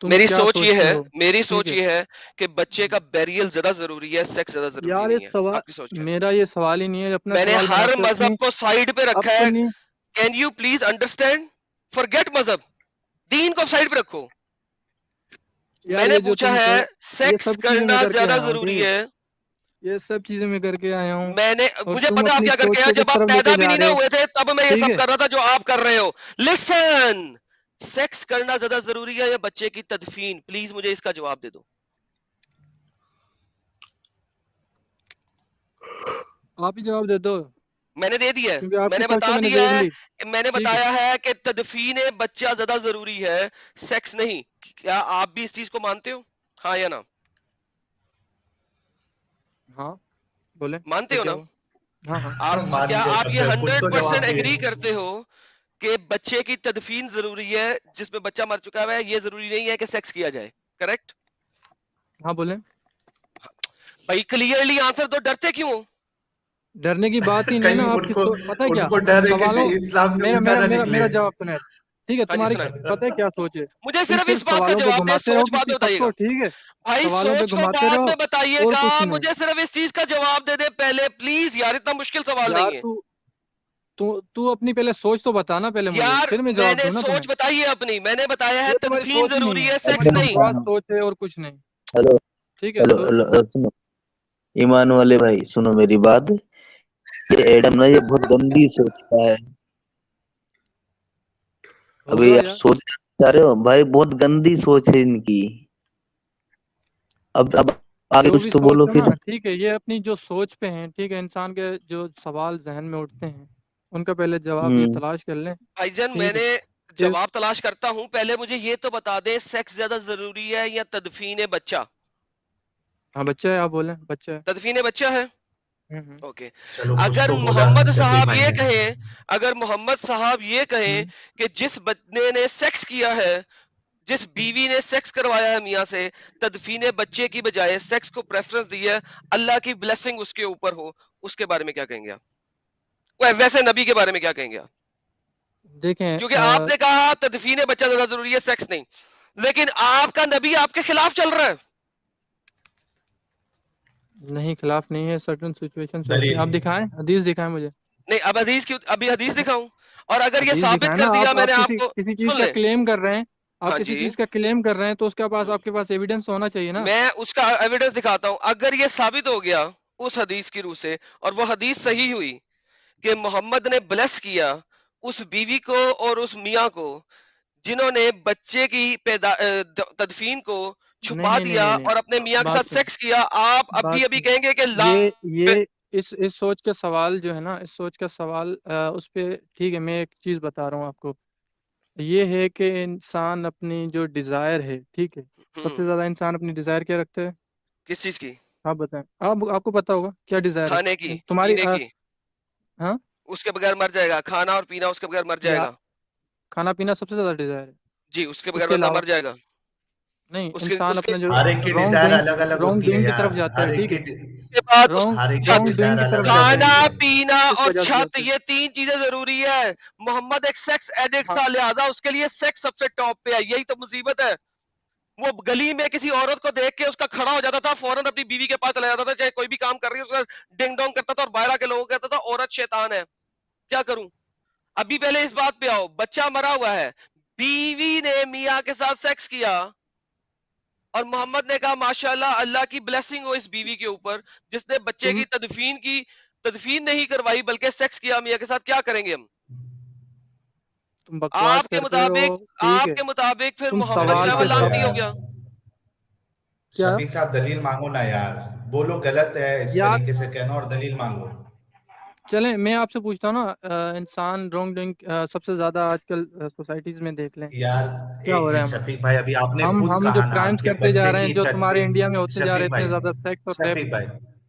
S3: تم
S2: میری
S3: کیا
S2: سوچ یہ
S3: سوچتے
S2: ہے،
S3: ہو.
S2: میری
S3: ٹھیک
S2: سوچ
S3: ہے
S2: یہ ہے کہ بچے کا بیریل زیادہ ضروری ہے، سیکس زیادہ ضروری
S3: یار،
S2: نہیں
S3: یہ
S2: ہے.
S3: سوال
S2: آپ کی سوچ کیا ہے؟
S3: میرا یہ سوال ہی نہیں ہے. اپنا
S2: میں نے
S3: سوال
S2: ہر
S3: بناتے
S2: مذہب کو سائڈ پہ رکھا ہے.
S3: اپنی
S2: can you please understand? forget مذہب، دین کو سائڈ پہ رکھو. میں
S3: یار
S2: نے
S3: یہ جو
S2: پوچھا
S3: تم
S2: ہے
S3: یہ
S2: سیکس
S3: سب چیزیں میں
S2: کرنا
S3: کر کے
S2: زیادہ
S3: آیا ہوں. ٹھیک
S2: ضروری
S3: ہے،
S2: ہے.
S3: یہ سب چیزیں میں کر کے آیا ہوں
S2: میں نے
S3: اور
S2: مجھے
S3: تم
S2: پتا آپ
S3: اپنی
S2: کیا کر
S3: سوچ
S2: کے آئے
S3: کو
S2: ہو،
S3: کس
S2: جب آپ
S3: طرف لے
S2: پیدا
S3: کے
S2: بھی
S3: جا
S2: نہیں
S3: رہے
S2: نہ
S3: ہو.
S2: ہوئے تھے تب میں یہ
S3: ٹھیک
S2: سب
S3: ہے،
S2: کر رہا تھا جو آپ کر رہے ہو. لسن، سیکس کرنا زیادہ ضروری ہے یا بچے کی تدفین؟ پلیز مجھے اس کا جواب دے دو.
S3: آپ ہی جواب دے دو
S2: میں نے دے دیا ہے،
S3: کیونکہ آپ
S2: میں
S3: کی
S2: نے
S3: سوچ
S2: بتا
S3: تو میں نے
S2: دیا
S3: دیکھ
S2: ہے،
S3: لی.
S2: میں نے
S3: ٹھیک ہے،
S2: بتایا ہے کہ تدفین بچہ زیادہ ضروری ہے، سیکس نہیں. کیا آپ بھی اس چیز کو مانتے ہو؟ ہاں یا نا؟
S3: ہاں بولیں
S2: مانتے
S3: پھر
S2: ہو
S3: کیا
S2: نا
S3: ہوا. ہاں ہاں
S1: مان
S2: کیا
S1: گئے
S2: آپ
S1: کم
S2: یہ
S1: سے کم، کچھ تو
S2: 100%
S1: جواب دیے.
S2: ایگری کرتے ہو کہ بچے کی تدفین ضروری ہے جس میں بچہ مر چکا ہے، یہ ضروری نہیں ہے کہ سیکس کیا جائے؟ کریکٹ؟
S3: ہاں بولیں.
S2: بھائی کلیئرلی آنسر دو، ڈرتے کیوں ہو؟
S3: ڈرنے کی بات ہی نہیں ہے نا.
S1: کہیں
S3: آپ کی پتہ ہے
S1: ان
S3: کیا
S1: کو ڈر ہے کہ
S3: سوالوں
S1: اسلام میں
S3: میرا
S1: الٹا
S3: میرا
S1: نہ
S3: میرا
S1: نکلے.
S3: میرا جواب سنیں. ٹھیک ہے،
S2: ہاں جی
S3: تمہاری
S2: سنائیں.
S3: پتہ ہے کیا سوچ ہے.
S2: مجھے
S3: تم
S2: صرف
S3: صرف
S2: اس بات کا
S3: سوالوں پہ
S2: جواب دیں،
S3: گھماتے رہو
S2: سوچ بعد
S3: کسی
S2: میں
S3: سب
S2: بتائیے
S3: کو.
S2: گا.
S3: ٹھیک ہے،
S2: بھائی
S3: سوالوں پہ
S2: سوچ کو
S3: گھماتے
S2: بعد
S3: رہو
S2: میں بتائیے
S3: اور
S2: گا،
S3: کچھ نہیں.
S2: مجھے صرف اس چیز کا جواب دے دے پہلے پلیز. یار اتنا مشکل سوال
S3: یار
S2: نہیں ہے
S3: تو اپنی پہلے سوچ تو بتانا پہلے مجھے،
S2: یار.
S3: پھر میں
S2: میں
S3: جواب
S2: نے
S3: دوں نا تمہیں.
S2: سوچ بتائی ہے اپنی، میں نے بتایا ہے
S3: یہ تمہاری
S2: تدفین
S3: سوچ ہی نہیں
S2: ضروری
S3: ہے،
S2: ہے، سیکس
S3: تمہاری
S2: نہیں.
S3: بکواس سوچ ہے اور کچھ نہیں.
S4: ہلو
S3: ٹھیک ہے
S4: ہلو
S3: تو
S4: ہلو سنو، ایمان والے بھائی سنو میری بات. یہ ایڈم نا یہ بہت گندی سوچتا ہے. ابھی
S3: ہوگا
S4: آپ
S3: یار.
S4: سوچ چاہ رہے ہو بھائی، بہت گندی سوچ ہے ان کی. اب آگے
S3: جو
S4: کچھ
S3: بھی
S4: تو
S3: سوچ
S4: بولو
S3: ہو نا،
S4: پھر.
S3: ٹھیک ہے، یہ اپنی جو سوچ پہ ہیں. ٹھیک ہے، انسان کے جو سوال ذہن میں اٹھتے ہیں ان کا پہلے جواب یہ
S4: ہوں
S3: تلاش کر لیں.
S2: بھائی جان میں
S3: ٹھیک ہے،
S2: نے
S3: پھر
S2: جواب تلاش کرتا ہوں، پہلے مجھے یہ تو بتا دیں سیکس زیادہ ضروری ہے یا تدفین بچہ؟
S3: ہاں بچہ ہے، آپ بولیں بچہ ہے.
S2: تدفین بچہ ہے.
S3: ہوں
S2: اوکے.
S1: چلو کچھ
S2: اگر
S1: تو بولا
S2: محمد
S1: شفیع
S2: صاحب
S1: بھائی
S2: یہ
S1: نے.
S2: کہیں، اگر محمد صاحب یہ کہیں
S3: ہوں
S2: کہ جس بندے نے سیکس کیا ہے، جس بیوی نے سیکس کروایا ہے میاں سے، تدفین بچے کی بجائے سیکس کو پریفرنس دی ہے، اللہ کی بلیسنگ اس کے اوپر ہو، اس کے بارے میں کیا کہیں گے آپ؟ ویسے نبی کے بارے میں کیا کہیں گے آپ؟
S3: دیکھیں
S2: کیونکہ آپ نے کہا تدفین بچہ زیادہ ضروری ہے، سیکس نہیں، لیکن آپ کا نبی آپ کے خلاف چل رہا ہے.
S3: نہیں، خلاف نہیں ہے. سرٹن سچویشن ہوتی ہیں.
S1: دلیل.
S3: آپ دکھائیں، حدیث دکھائیں مجھے.
S2: نہیں، اب حدیث کی ابھی حدیث دکھاؤں؟ اور اگر یہ
S3: حدیث
S2: ثابت
S3: دکھائیں نا.
S2: کر دیا میں نے
S3: آپ
S2: آپ کو،
S3: کسی چیز
S2: سن
S3: کا
S2: لیں.
S3: کلیم کر رہے ہیں. آپ
S2: ہاں
S3: کسی
S2: جی،
S3: چیز کا کلیم کر رہے ہیں تو اس کے پاس آپ کے پاس ایویڈنس ہونا چاہیے نا.
S2: میں اس کا ایویڈنس دکھاتا ہوں. اگر یہ ثابت ہو گیا اس حدیث کی روح سے، اور وہ حدیث صحیح ہوئی کہ محمد نے بلیس کیا اس بیوی کو اور اس میاں کو جنہوں نے بچے کی تدفین کو
S3: نہیں
S2: چھپا
S3: نہیں نہیں
S2: دیا
S3: نہیں نہیں
S2: اور اپنے میاں کے
S3: بات
S2: ساتھ
S3: سنیں،
S2: سیکس کیا، آپ
S3: بات
S2: ابھی
S3: سنیں.
S2: کہیں گے کہ لا.
S3: یہ اس سوچ کا سوال جو ہے نا، اس سوچ کا سوال اس پہ ٹھیک ہے. میں ایک چیز بتا رہا ہوں آپ کو. یہ ہے کہ انسان اپنی جو ڈیزائر ہے، ٹھیک ہے، سب سے زیادہ انسان اپنی ڈیزائر کیا رکھتے ہیں؟
S2: کس چیز کی؟
S3: آپ بتائیں. آپ کو پتا ہوگا کیا ڈیزائر
S2: کھانے کی،
S3: ہے تمہاری.
S2: پینے کی.
S3: ہاں،
S2: اس کے بغیر مر جائے گا. کھانا اور پینا اس کے بغیر مر جائے
S3: یا
S2: گا.
S3: کھانا پینا سب سے زیادہ ڈیزائر ہے.
S2: جی، اس کے
S3: اس
S2: بغیر
S3: کے
S2: بندہ
S3: علاوہ
S2: مر جائے گا.
S3: نہیں
S2: اس کے
S3: انسان اپنا جو
S1: ہر ایک کی ڈیزائر الگ الگ
S3: رانگ
S1: ہوتی ہے
S3: ڈوئنگ کی
S1: یار،
S3: طرف جاتا
S1: ہر
S3: ہے،
S1: ایک
S3: ٹھیک
S1: کی
S3: ہے،
S2: کے بعد اس
S3: رانگ
S1: ہر ایک کی
S3: رانگ ڈوئنگ
S1: ڈیزائر
S3: کی طرف
S1: الگ
S3: جاتا
S1: الگ
S3: ہے،
S2: کھانا
S1: ہوتی ہے۔
S2: پینا
S3: اس
S2: اور
S3: وجہ سے
S2: چھت،
S3: جاتے ہیں۔
S2: یہ 3 چیزیں ضروری ہے۔ محمد ایک سیکس ایڈکٹ
S3: ہاں
S2: تھا، لہذا اس کے لیے سیکس سب سے ٹاپ پہ ہے، یہی تو مصیبت ہے۔ وہ گلی میں کسی عورت کو دیکھ کے اس کا کھڑا ہو جاتا تھا، فوراً اپنی بیوی کے پاس چلا جاتا تھا، چاہے کوئی بھی کام کر رہی ہے، اس کا ڈنگ ڈونگ کرتا تھا اور باہر کے لوگوں کو کہتا تھا عورت شیطان ہے۔ کیا کروں؟ ابھی پہلے اس بات پہ آؤ، بچہ مرا ہوا ہے، بیوی نے میاں کے ساتھ سیکس کیا اور محمد نے کہا ماشاءاللہ اللہ کی بلیسنگ ہو اس بیوی کے اوپر جس نے بچے کی تدفین نہیں کروائی بلکہ سیکس کیا میاں کے ساتھ، کیا کریں گے ہم؟
S3: تم بکواس کرتے ہو، ٹھیک ہے،
S2: آپ کے مطابق پھر
S3: تم
S2: محمد
S3: سوال
S2: جو ہے
S3: کے
S2: وہ
S1: مانگو
S3: ساتھ
S2: لانتی
S1: یار،
S2: ہو گیا۔
S3: کیا
S1: شفیق صاحب دلیل مانگو نا یار، بولو غلط ہے اس
S3: یار
S1: طریقے سے کہنا اور دلیل مانگو۔
S3: چلیں میں آپ سے پوچھتا ہوں نا، انسان رانگ ڈوئنگ سب سے زیادہ آج کل سوسائٹیز میں دیکھ لیں
S1: یار
S3: کیا
S1: ایک
S3: ہو رہا ہے
S1: منٹ
S3: ہمارا،
S1: شفیق بھائی، ابھی آپ نے خود
S3: ہم جو
S1: کہا نا
S3: کرائمز
S1: کہ
S3: کرتے جا
S1: بچے
S3: رہے ہیں،
S1: کی
S3: جو تمہارے
S1: تدفین۔
S3: انڈیا میں ہوتے جا رہے ہیں
S1: شفیق
S3: اتنے
S1: بھائی،
S3: زیادہ سیکس اور ریپ،
S1: شفیق بھائی،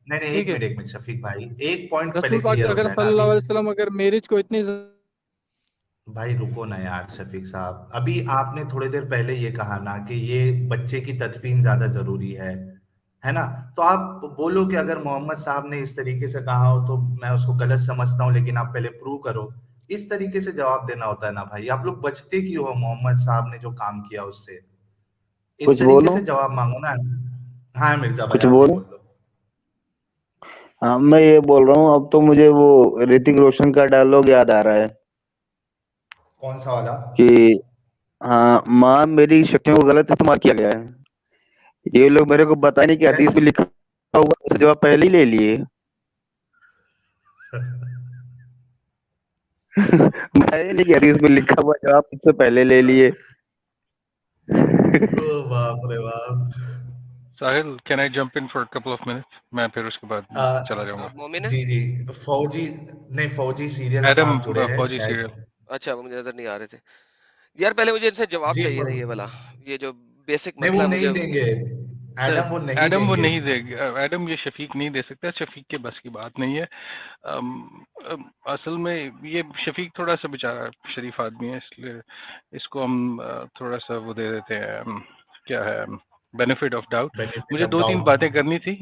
S1: نہیں
S3: ٹھیک ہے،
S1: ایک منٹ شفیق بھائی، ایک پوائنٹ پہلے
S3: رسول پاک
S1: کلیئر ہو
S3: اگر
S1: جائے نا
S3: صلی اللہ
S1: ابھی۔
S3: علیہ وسلم اگر میرج کو اتنی
S1: بھائی رکو نا یار شفیق صاحب، ابھی آپ نے تھوڑی دیر پہلے یہ کہا نا کہ یہ بچے کی تدفین زیادہ ضروری ہے نا؟ تو آپ بولو کہ اگر محمد صاحب نے اس طریقے سے کہا ہو تو میں اس کو غلط سمجھتا ہوں، لیکن آپ پہلے پروو کرو، اس طریقے سے جواب دینا ہوتا ہے نا بھائی۔ آپ لوگ بچتے کیوں ہو محمد صاحب نے جو کام کیا اس سے؟ اس
S4: کچھ
S1: طریقے
S4: بولوں
S1: سے جواب مانگو نا۔ ہاں مرزا بھائی
S4: کچھ
S1: آپ بھی
S4: بولوں
S1: بول دو۔
S4: ہاں میں یہ بول رہا ہوں، اب تو مجھے وہ ریتک روشن کا ڈائلاگ یاد آ رہا ہے
S1: کون سا والا؟
S4: کہ ہاں ماں میری شکلوں کو غلط استعمال کیا گیا ہے، یہ لوگ میرے کو بتا نہیں کہ حدیث میں لکھا ہوا ہے، جواب پہلے ہی لے لیے۔ میں نہیں کہ حدیث میں لکھا ہوا جواب سب سے پہلے لے لیے۔
S1: او باپ رے باپ۔
S5: Sahil can I jump in for couple of minutes؟ میں پھر اس کے بعد چلا جاؤں گا۔
S2: آپ مومن ہیں؟
S1: جی جی، فوجی نہیں، فوجی سیریل
S5: ایڈم
S1: صاحب جڑے ہیں
S5: فوجی
S1: شاید۔
S5: سیریل۔
S2: اچھا وہ مجھے نظر نہیں آ رہے تھے یار، پہلے مجھے ان سے جواب
S1: جی
S2: چاہیے تھا یہ والا، یہ جو بیسک
S1: نہیں
S2: مسئلہ
S1: وہ
S2: ہے مجھے۔
S1: نہیں دیں گے، ایڈم وہ نہیں
S5: ایڈم
S1: دیں
S5: وہ
S1: گے۔
S5: نہیں دے گا، ایڈم یہ شفیق نہیں دے سکتا، شفیق کے بس کی بات نہیں ہے۔ اصل میں یہ شفیق تھوڑا سا بیچارہ شریف آدمی ہے، اس لیے اس کو ہم تھوڑا سا وہ دے دیتے ہیں، کیا ہے، بینیفٹ آف ڈاؤٹ۔
S1: بینیفٹ
S5: مجھے
S1: آف
S5: 2-3
S1: ڈاؤٹ۔
S5: باتیں کرنی تھی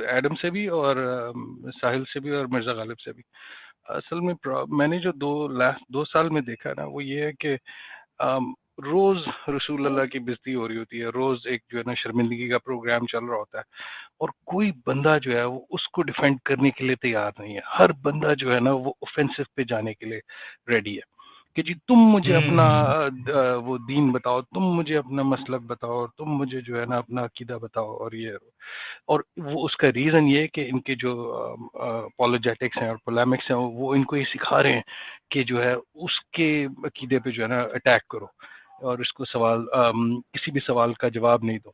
S5: ایڈم سے بھی اور ساحل سے بھی اور مرزا غالب سے بھی۔ اصل میں میں نے جو 2 سال میں دیکھا نا وہ یہ ہے کہ روز رسول اللہ کی بےزتی ہو رہی ہوتی ہے، روز ایک جو ہے نا شرمندگی کا پروگرام چل رہا ہوتا ہے، اور کوئی بندہ جو ہے وہ اس کو ڈیفینڈ کرنے کے لیے تیار نہیں ہے۔ ہر بندہ جو ہے نا وہ اوفینسو پہ جانے کے لیے ریڈی ہے کہ جی تم مجھے اپنا وہ دین بتاؤ، تم مجھے اپنا مسلک بتاؤ، تم مجھے جو ہے نا اپنا عقیدہ بتاؤ، اور یہ اور وہ اس کا ریزن یہ ہے کہ ان کے جو اپولوجیٹکس ہیں اور پولیمکس ہیں وہ ان کو یہ سکھا رہے ہیں کہ جو ہے اس کے عقیدے پہ جو ہے نا اٹیک کرو اور اس کو کسی بھی سوال کا جواب نہیں دو۔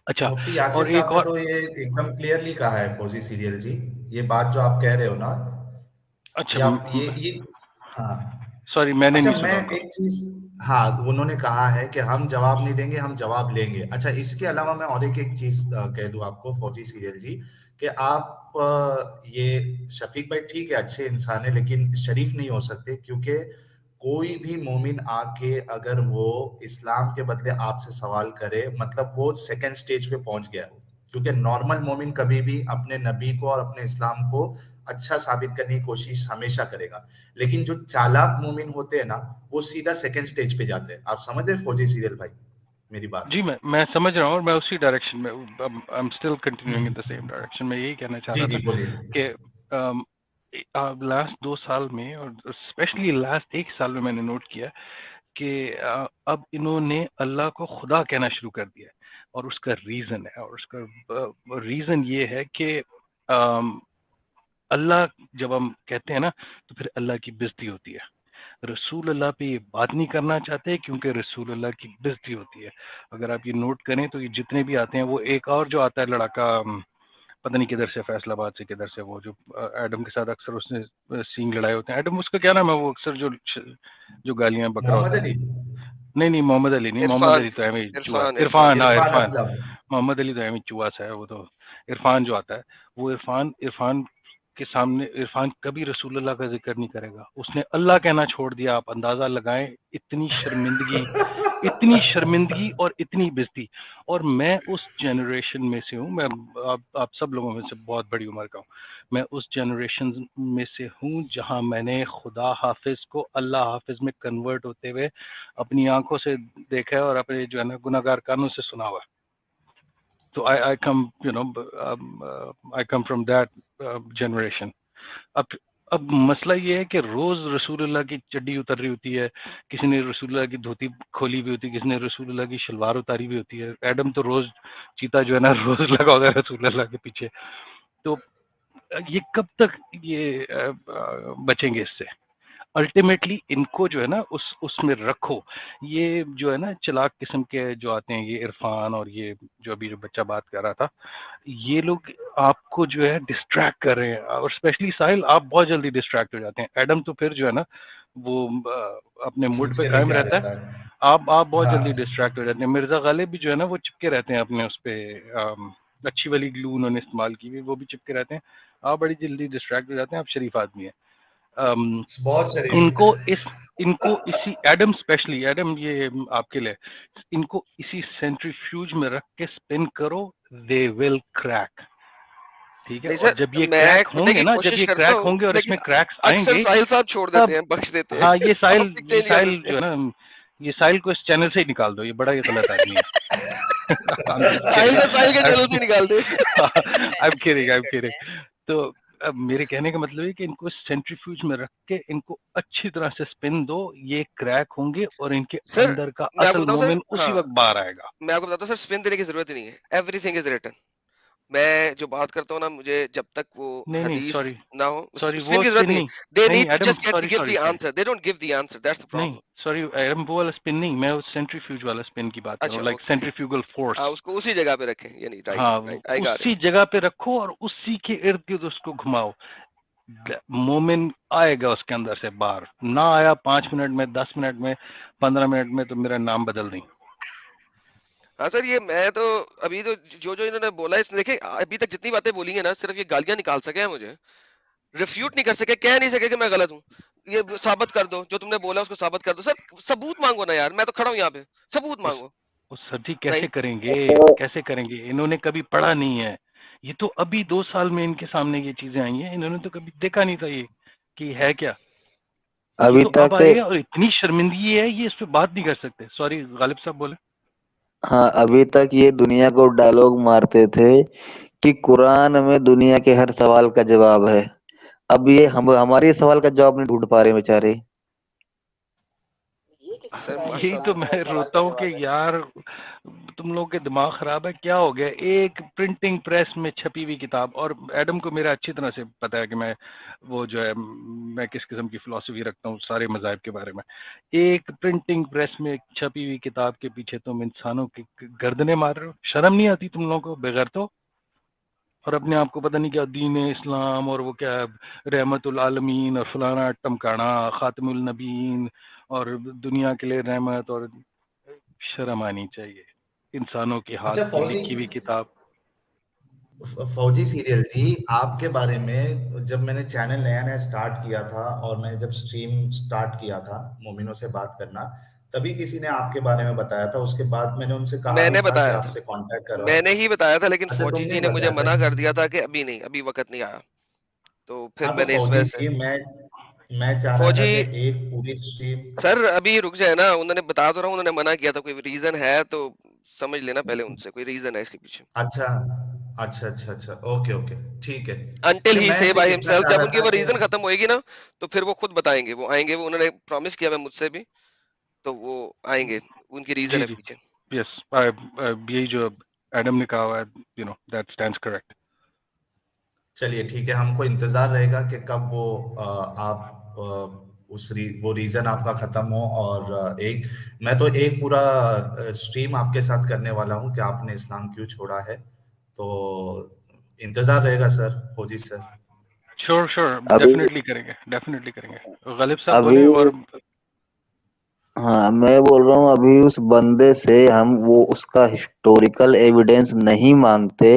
S5: اچھا،
S1: مفتی یاسر
S5: اور ایک
S1: صاحب نے
S5: اور
S1: تو یہ ایک دم کلیئرلی کہا ہے فوجی سیریل جی، یہ بات جو آپ کہہ رہے ہو نا،
S5: اچھا
S1: یہ آپ یہ ہاں۔
S5: سوری میں نے
S1: اچھا
S5: نہیں سنا
S1: میں
S5: ان کو۔
S1: ایک چیز، ہاں انہوں نے کہا ہے کہ ہم جواب نہیں دیں گے، ہم جواب لیں گے۔ اچھا اس کے علاوہ میں اور ایک چیز کہہ دوں آپ کو فوجی سیریل جی، کہ آپ یہ شفیق بھائی ٹھیک ہے اچھے انسان ہیں لیکن شریف نہیں ہو سکتے، کیونکہ کوئی بھی مومن آ کے اگر وہ اسلام کے بدلے آپ سے سوال کرے مطلب وہ سیکنڈ سٹیج پہ پہنچ گیا ہے، کیونکہ نارمل مومن کبھی بھی اپنے نبی کو اور اپنے اسلام کو اچھا ثابت کرنے کی کوشش ہمیشہ کرے گا، لیکن جو چالاک مومن ہوتے ہیں نا وہ سیدھا سیکنڈ سٹیج پہ جاتے ہیں۔ آپ سمجھ رہے فوجی سیریل بھائی میری بات؟
S5: جی میں سمجھ رہا ہوں، اور میں اسی ڈائریکشن میں I am still continuing in the same direction. میں یہی کہنا چاہ
S1: جی
S5: رہا
S1: جی
S5: تھا
S1: بولیے۔
S5: کہ لاسٹ 2 سال میں اور اسپیشلی لاسٹ 1 سال میں نے نوٹ کیا کہ اب انہوں نے اللہ کو خدا کہنا شروع کر دیا، اور اس کا ریزن ہے، اور اس کا ریزن یہ ہے کہ اللہ جب ہم کہتے ہیں نا تو پھر اللہ کی بےزتی ہوتی ہے۔ رسول اللہ پہ یہ بات نہیں کرنا چاہتے کیونکہ رسول اللہ کی بےزتی ہوتی ہے۔ اگر آپ یہ نوٹ کریں تو یہ جتنے بھی آتے ہیں، وہ ایک اور جو آتا ہے لڑکا پتہ نہیں کدھر سے، فیصل آباد سے کدھر سے، وہ جو ایڈم کے ساتھ اکثر اس نے سینگ لڑائے ہوتے ہیں، ایڈم اس کا کیا نام ہے، وہ اکثر جو گالیاں بکرا
S1: محمد
S5: ہوتا ہے۔
S1: علی،
S5: نہیں محمد علی نہیں، محمد
S2: عرفان
S5: علی تو ایویں چوہا،
S2: عرفان
S5: عرفان، ہاں
S1: عرفان
S5: عرفان،
S1: اسلم۔
S5: محمد علی تو ایویں چوہا سا ہے وہ تو۔ عرفان جو آتا ہے وہ عرفان کے سامنے عرفان کبھی رسول اللہ کا ذکر نہیں کرے گا. اس نے اللہ کہنا چھوڑ دیا. آپ اندازہ لگائیں اتنی شرمندگی اور اتنی بےزتی. اور میں اس جنریشن میں سے ہوں, میں آپ سب لوگوں میں سے بہت بڑی عمر کا ہوں. میں اس جنریشن میں سے ہوں جہاں میں نے خدا حافظ کو اللہ حافظ میں کنورٹ ہوتے ہوئے اپنی آنکھوں سے دیکھا ہے اور اپنے جو ہے نا گناہگار کانوں سے سنا ہوا ہے. So I come, you know, I come from that generation. اب مسئلہ یہ ہے کہ روز رسول اللہ کی چڈی اتر رہی ہوتی ہے, کسی نے رسول اللہ کی دھوتی کھولی ہوئی ہوتی ہے, کسی نے رسول اللہ کی شلوار اتاری ہوئی ہوتی ہے. ایڈم تو روز چیتا جو ہے نا روز لگا ہوگا رسول اللہ کے پیچھے. تو یہ کب تک یہ بچیں گے اس سے؟ الٹیمیٹلی ان کو جو ہے نا اس میں رکھو. یہ جو ہے نا چلاک قسم کے جو آتے ہیں, یہ عرفان اور یہ جو ابھی جو بچہ بات کر رہا تھا, یہ لوگ آپ کو جو ہے ڈسٹریکٹ کر رہے ہیں. اور اسپیشلی ساحل, آپ بہت جلدی ڈسٹریکٹ ہو جاتے ہیں. ایڈم تو پھر جو ہے نا وہ اپنے موڈ پہ قائم رہتا ہے. آپ بہت جلدی ڈسٹریکٹ ہو جاتے ہیں. مرزا غالب بھی جو ہے نا وہ چپکے رہتے ہیں اپنے اس پہ, اچھی والی گلو انہوں نے استعمال کی ہوئی, وہ بھی چپکے رہتے ہیں. آپ بڑی جلدی ڈسٹریکٹ ہو جاتے ہیں. آپ شریف آدمی ہیں. ان کو اسی ایڈم اسپیشلی ایڈم یہ آپ کے لیے, ان کو اسی سینٹریفیوج میں رکھ کے اسپن کرو, دے ول کریک. ٹھیک ہے, اور جب یہ کریک ہوں گے نا, جب یہ کریک ہوں گے اور اس میں کریکس آئیں گے,
S2: ساحل صاحب چھوڑ دیتے ہیں, بخش دیتے ہیں.
S5: ہاں یہ ساحل جو ہے نا, یہ ساحل کو اس چینل سے ہی نکال دو, یہ بڑا یہ غلط آدمی ہے.
S2: ساحل کے چینل سے نکال دے.
S5: I'm kidding. تو اب میرے کہنے کا مطلب ہے کہ ان کو سینٹریفیوج میں رکھ کے ان کو اچھی طرح سے سپن دو, یہ کریک ہوں گے اور ان کے اندر کا اصل مومن اسی وقت باہر آئے گا.
S2: میں آپ کو بتاتا ہوں سر, سپن دینے کی ضرورت نہیں ہے. Every thing is written. میں جو بات کرتا ہوں نا, مجھے جب تک وہ حدیث نہ ہو سپن کی ضرورت نہیں. They need to just give the answer. They don't give the answer. That's the problem.
S5: Sorry Adam, وہ والا سپن نہیں, میں سینٹریفیوج والا سپن کی بات کر رہا ہوں, لائک سینٹریفیوگل فورس.
S2: اس کو اسی جگہ پہ رکھیں, یعنی
S5: ہاں اسی جگہ پہ رکھو اور اسی کے ارد گرد اس کو گھماؤ. مومن آئے گا اس کے اندر سے باہر. نہ آیا 5 منٹ میں, 10 منٹ میں, 15 منٹ میں, تو میرا نام بدل دیں.
S2: ہاں سر, یہ میں تو ابھی تو جو انہوں نے بولا ہے, دیکھیں ابھی تک جتنی باتیں بولی ہیں نا, صرف یہ گالیاں نکال سکے ہیں, مجھے ریفیوٹ نہیں کر سکے, کہہ نہیں سکے کہ میں غلط ہوں. یہ ثابت کر دو, جو تم نے بولا اس کو ثابت کر دو. سر ثبوت مانگو نا یار, میں تو کھڑا ہوں یہاں پہ, ثبوت مانگو.
S5: سر جی کیسے کریں گے, انہوں نے کبھی پڑھا نہیں ہے. یہ تو ابھی 2 سال میں ان کے سامنے یہ چیزیں آئی ہیں, انہوں نے تو کبھی دیکھا نہیں تھا یہ کہ ہے کیا. ابھی تو اب آئے, اور اتنی شرمندگی ہے, یہ اس پہ بات نہیں کر سکتے. سوری غالب صاحب بولے.
S4: ہاں, ابھی تک یہ دنیا کو ڈائلوگ مارتے تھے کہ قرآن میں دنیا کے ہر سوال کا جواب ہے. اب یہ ہمارے سوال کا جواب نہیں ڈھونڈ پا رہے بیچارے.
S5: یہی تو میں روتا ہوں کہ یار تم لوگوں کے دماغ خراب ہے, کیا ہو گیا. ایک پرنٹنگ پریس میں چھپی ہوئی کتاب, اور ایڈم کو میرا اچھی طرح سے پتا ہے کہ میں وہ جو ہے میں کس قسم کی فلسفی رکھتا ہوں سارے مذاہب کے بارے میں. ایک پرنٹنگ پریس میں چھپی ہوئی کتاب کے پیچھے تم انسانوں کی گردنیں مار رہے ہو. شرم نہیں آتی تم لوگوں کو بغیر تو؟ اور اپنے آپ کو پتہ نہیں کیا دین اسلام اور وہ کیا رحمت العالمین اور فلانا ٹمکانا خاتم النبیین اور دنیا کے لیے رحمت. اور شرم آنی چاہیے انسانوں کے ہاتھ کی لکھی ہوئی کتاب.
S1: فوجی سیریل جی, آپ کے بارے میں جب میں نے چینل نیا سٹارٹ کیا تھا اور میں جب سٹریم سٹارٹ کیا تھا مومنوں سے بات کرنا, تبھی کسی نے آپ کے بارے میں بتایا تھا. اس کے بعد میں نے ان سے کہا
S2: میں نے
S1: بھی تھا کہ
S2: بتایا
S1: آپ سے کانٹیکٹ کرو.
S2: میں نے ہی بتایا تھا, لیکن
S1: اچھا,
S2: فوجی
S1: تم
S2: جی نے مجھے منع کر دیا تھا کہ ابھی نہیں, ابھی وقت نہیں آیا. تو پھر میں نے اس وجہ سے
S1: میں چاہ رہا تھا کہ ایک پوری اسٹریم.
S2: سر ابھی رک جائے نا, انہوں نے بتا تو رہا ہوں, انہوں نے منع کیا تھا. کوئی ریزن ہے تو سمجھ لینا پہلے ان سے, کوئی ریزن ہے اس کے پیچھے.
S1: اچھا, اوکے, ٹھیک ہے.
S2: Until he say by himself, جب ان کی وہ ریزن ختم ہوئے گی نا, تو پھر وہ خود بتائیں گے, وہ آئیں گے. وہ انہوں نے پرومس کیا ہے مجھ سے بھی, تو وہ آئیں گے, ان کی ریزن ہے پیچھے.
S5: یس, یہی جو ایڈم نے کہا ہوا ہے, you know that stands correct.
S1: چلیے ٹھیک ہے, ہم کو انتظار رہے گا کہ کب وہ آپ وہ ریزن آپ کا ختم ہو. اور میں تو ایک پورا اسٹریم آپ کے ساتھ کرنے والا ہوں کہ آپ نے اسلام کیوں چھوڑا ہے. تو انتظار رہے گا سر, فوجی سر.
S5: شور ڈیفینیٹلی کریں گے. غالب صاحب بولیں. اور
S4: ہاں, میں بول رہا ہوں ابھی اس بندے سے ہم وہ اس کا ہسٹوریکل ایویڈینس نہیں مانگتے